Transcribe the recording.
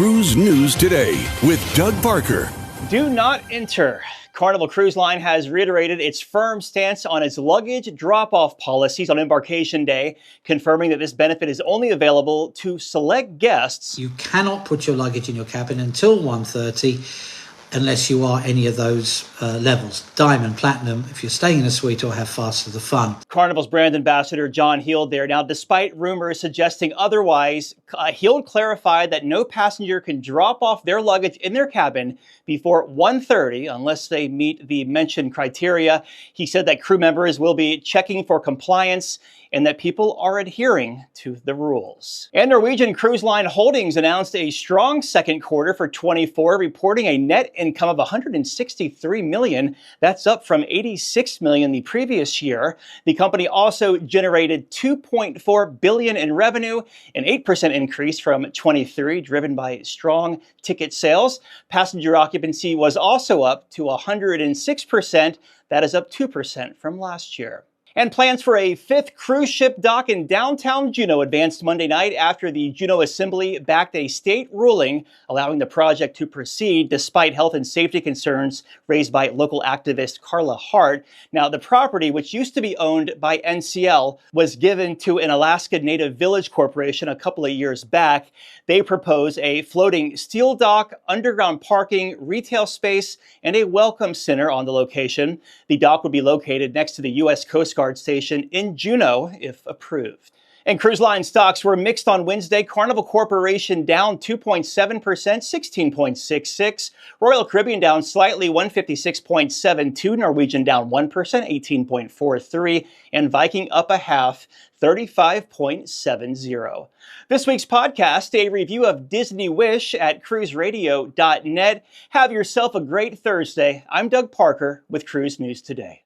Cruise News Today with Doug Parker. Do not enter. Carnival Cruise Line has reiterated its firm stance on its luggage drop-off policies on embarkation day, confirming that this benefit is only available to select guests. You cannot put your luggage in your cabin until 1:30 unless you are any of those levels. Diamond, platinum, if you're staying in a suite, or have fast to the fun. Carnival's brand ambassador John Heald there. Now, despite rumors suggesting otherwise, Heald clarified that no passenger can drop off their luggage in their cabin before 1:30 unless they meet the mentioned criteria. He said that crew members will be checking for compliance and that people are adhering to the rules. And Norwegian Cruise Line Holdings announced a strong second quarter for 24, reporting a net income of $163 million. That's up from $86 million the previous year. The company also generated $2.4 billion in revenue, an 8% increase from 23, driven by strong ticket sales. Passenger occupancy was also up to 106%. That is up 2% from last year. And plans for a fifth cruise ship dock in downtown Juneau advanced Monday night after the Juneau Assembly backed a state ruling allowing the project to proceed despite health and safety concerns raised by local activist Karla Hart. Now, the property, which used to be owned by NCL, was given to an Alaska Native Village Corporation a couple of years back. They propose a floating steel dock, underground parking, retail space, and a welcome center on the location. The dock would be located next to the U.S. Coast Guard station in Juneau, if approved. And cruise line stocks were mixed on Wednesday. Carnival Corporation down 2.7%, 16.66. Royal Caribbean down slightly, 156.72. Norwegian down 1%, 18.43. And Viking up a half, 35.70. This week's podcast, a review of Disney Wish at cruiseradio.net. Have yourself a great Thursday. I'm Doug Parker with Cruise News Today.